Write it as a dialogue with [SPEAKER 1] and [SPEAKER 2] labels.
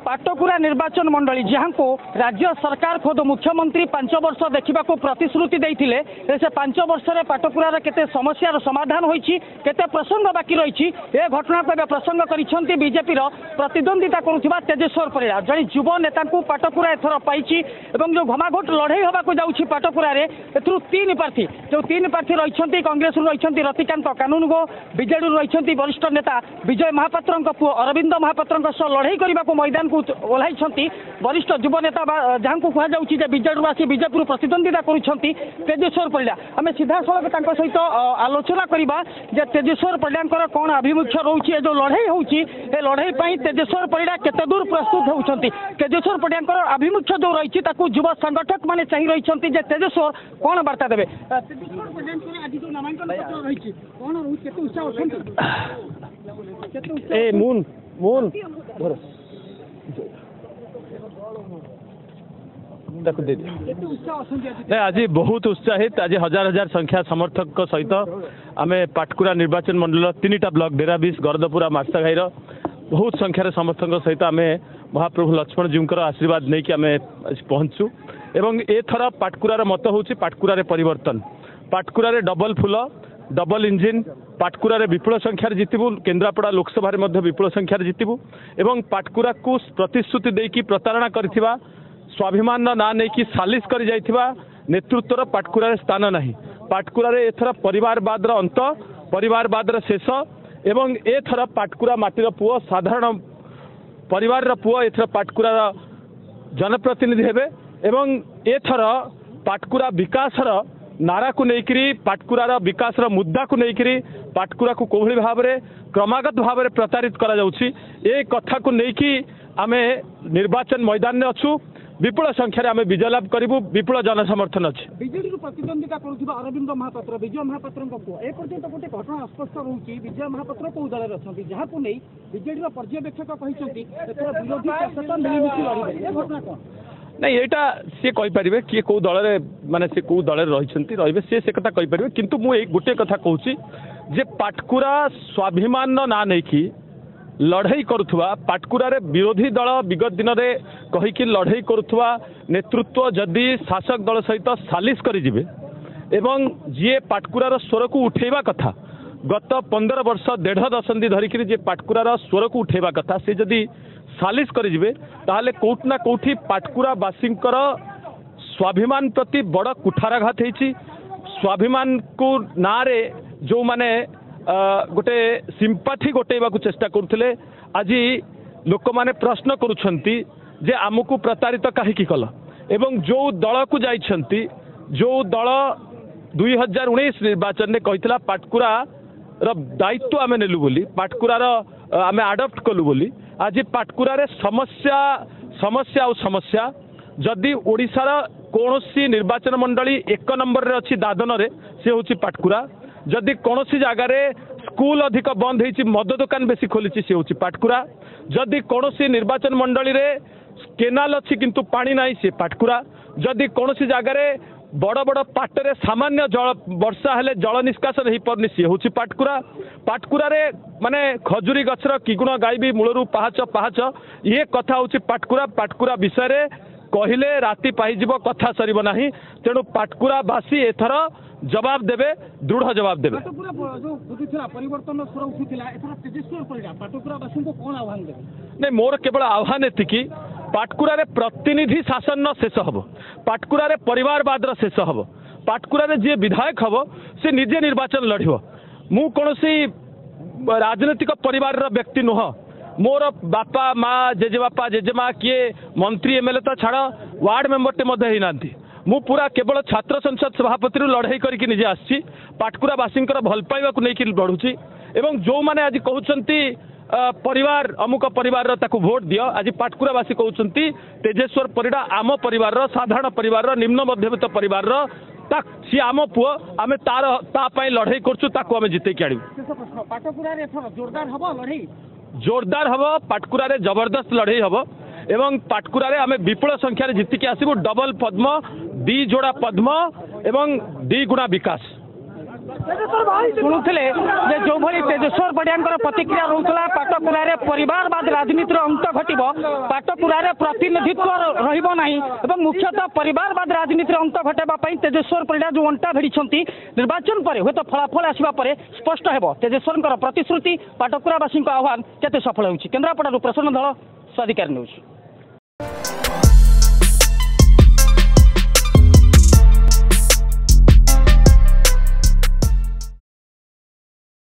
[SPEAKER 1] पाटकुरा निर्वाचन मंडली जहाँ को राज्य सरकार खुद मुख्यमंत्री 5 वर्ष देखा प्रतिश्रुति देते से 5 वर्ष में पाटकुरार केते समस्यार समाधान होती केते प्रसंग बाकी रही ए घटना को प्रसंग कर बीजेपी प्रतिद्वंदिता करुवा तेजेश्वर परिड़ा जड़े युव नेता पाटकुरा एथर पाई जो घमाघोट लड़ई होगा जाऊँगी पाटकुरा तीन प्रार्थी जो तीन प्रार्थी रही कांग्रेस रही रतिकांत कानूनगो बीजेडी रही वरिष्ठ नेता विजय महापात्र पुओ अरविंद महापात्र लड़ई करने को मैदान को ओह्लाई वरिष्ठ युव नेता जहाँ को कहुचे बीजेडी आसी बीजेपी प्रतिद्वंदिता करुँच तेजेश्वर परिड़ा आम सीधा सड़क सहित आलोचना करवा तेजेश्वर परिड़ा कौन आभिमुख्य रोचे जो लड़ई होती लड़ई तेजेश्वर परिड़ा केते दूर प्रस्तुत होती तेजेश्वर परिड़ा आभिमुख्य जो रही युव संगठक मैंने चाह रही तेजेश्वर कौन वार्ता देवे
[SPEAKER 2] आज बहुत उत्साहित आज हजार हजार संख्या समर्थक सहित आम पाटकुरा निर्वाचन मंडल 3टा ब्लॉक डेराबिस गरदपुरा मार्साघाईर बहुत संख्यार समर्थक सहित आम महाप्रभु लक्ष्मण जीवर आशीर्वाद नहीं कि आम पहुँचु एवं एथर पाटकुरार मत हूँ पाटकुरार परिवर्तन पाटकुरार डबल फुल डबल इंजिन पाटकुरार विपुल संख्यार जितबू केन्द्रापड़ा लोकसभा विपुल संख्यार जितबू एवं पाटकुरा को प्रतिश्रुति देकी प्रतारणा करथिबा स्वाभिमान ना नहीं कि सालिश कर जाइथिबा नेतृत्वर पाटकुरार स्थान नहीं पाटकुरार एथर परिवारवादर अंत परिवारवादर शेष एवं एथर पाटकुरा माटीर पुओ साधारण परिवार पुओ एथर पाटकुरार जनप्रतिनिधि हेबे एवं एथर पाटकुरा विकासर नारा को लेकरी पाटकुरार विकासर मुद्दा को लेकरी पाटकुरा को कोभली भाव में क्रमागत भाव में प्रतारित करा जाउछि ए कथा को लेकि आमे निर्वाचन मैदान में अच्छु विपुल संख्यार आम विजय लाभ करूँ विपुल जनसमर्थन अच्छे
[SPEAKER 1] बीजेडी प्रतिद्वंदिता करुवा अरविंद महापात्र विजय महापात्र एपर्यंत गोटे घटना स्पष्ट रोचे विजय महापात्र कौ दल अच्छा जहाँ को नहीं बीजेडी पर्यवेक्षक कहते विरोधी प्रशासन मिलमिशि लड़े घटना कौन
[SPEAKER 2] नहीं यहाँ सी कहींपर किए कौ दल माने से कौ दल रही से कथा कहींपर किंतु मुझे गोटे कथा कहूँ जे पाटकुरा स्वाभिमान ना नहीं कि लड़ई करुवा पाटकुरार विरोधी दल विगत दिन में कहीकि लड़ई करुवा नेतृत्व जदि शासक दल सहित सालिश करें एवं जी पाटकुरार स्वर को उठेवा कथा गत 15 वर्ष 1.5 दशंधि धरिकी जे पाटकुरार स्वर को उठेवा कथा से जदि सालिश करें ताहले कोउठ ना कोउठी पाटकुरावासी स्वाभिमान प्रति बड़ कुठाराघात होती स्वाभिमान को नारे जो माने गोटे सिंपाथी गोटेवा चेष्टा करुले आज लोक माने प्रश्न करुछंती जे आमको प्रतारित कहीं कल एवं जो दल को जाइछंती जो दल 2019 निर्वाचन में कही पाटकुरा दायित्व आम नेलु बोली पाटकुरार आम आडप्ट कलु बोली आज पाटकुरार समस्या समस्या और समस्या जदि ओडिशार कौनसी निर्वाचन मंडली 1 नंबर रे अच्छी दादन रे से होची पाटकुरा जदि कौन जगार स्कूल अधिक बंद होती मद दुकान बेसी खोली सी हूँ पाटकुरा जदि कौन निर्वाचन मंडली रे केनाल अच्छी किंतु पानी ना सी पाटकुरा जदि कौन जगार बड़ बड़ पाटरे सामान्य जल वर्षा हेले जल निष्कासन हो पारनी सी हूँ पाटकुरा पाटकुरा माने खजुरी गछर किगुण गायबी मूलरू पाहाच पाहाच ये कथा हूँ पाटकुरा पाटकुरा विषय कहले राति पाइब कथा सर ना तेणु पाटकुरावासी एथर जवाब देवे दृढ़ जवाब देवे
[SPEAKER 1] परिवर्तन
[SPEAKER 2] नहीं मोर केवल आह्वान एति पाटकुरा प्रतिनिधि शासन शेष हम पाटकुरा परिवारवाद शेष हम पाटकुरा जी विधायक हम से निजे निर्वाचन लड़ मु कौन राजनीतिक परिवार व्यक्ति नुह मोर बापा माँ जेजेबापा जेजेमा किए मंत्री एमएलए तो छाड़ वार्ड मेंबर ना मु पूरा केवल छात्र संसद सभापति लड़ई करके निजे आसी पाटकुरावासी भल पाइबा को लेकिन लड़ुची एवं जो माने आज कहते परिवार अमुक परिवार ताकू भोट दियो आज पाटकुरावासी कहते तेजेश्वर परिड़ा आम परिवार साधारण परिवार निम्न मध्यवित्त परिवार सी आम पुओ आम तार लड़ई करूँ जिते कि जोरदार हम पाटकुरा जबरदस्त लड़ई हम एवं पाटकुरा आम विपुल संख्यार जीतिकी आसबू डबल पद्म 2 जोड़ा पद्म एवं 2 गुणा विकास
[SPEAKER 1] ଶୁଣୁଥିଲେ ଯେ ଯେଉଁଭଳି ତେଜେଶ୍ୱର ପଡ଼ିଆଙ୍କର ପ୍ରତିକ୍ରିୟା ରହୁଥିଲା ପାଟକୁରାରେ ପରିବାରବାଦ ରାଜନୀତିର ଅନ୍ତ ଘଟିବ, ପାଟକୁରାରେ ପ୍ରତିନିଧିତ୍ୱ ରହିବ ନାହିଁ ଏବଂ ମୁଖ୍ୟତଃ ପରିବାରବାଦ ରାଜନୀତିର ଅନ୍ତ ଘଟାଇବା ପାଇଁ ତେଜେଶ୍ୱର ପରିଡ଼ା ଯେଉଁ ଅଣ୍ଟା ଭିଡ଼ିଛନ୍ତି ନିର୍ବାଚନ ପରେ ହୁଏତ ଫଳାଫଳ ଆସିବା ପରେ ସ୍ପଷ୍ଟ ହେବ ତେଜେଶ୍ୱରଙ୍କର ପ୍ରତିଶ୍ରୁତି ପାଟକୁରାବାସୀଙ୍କ ଆହ୍ୱାନ କେତେ ସଫଳ ହେଉଛି। କେନ୍ଦ୍ରାପଡ଼ାରୁ ପ୍ରସନ୍ନ ଧଳ, ସ୍ୱାଧିକାର ନ୍ୟୁଜ୍।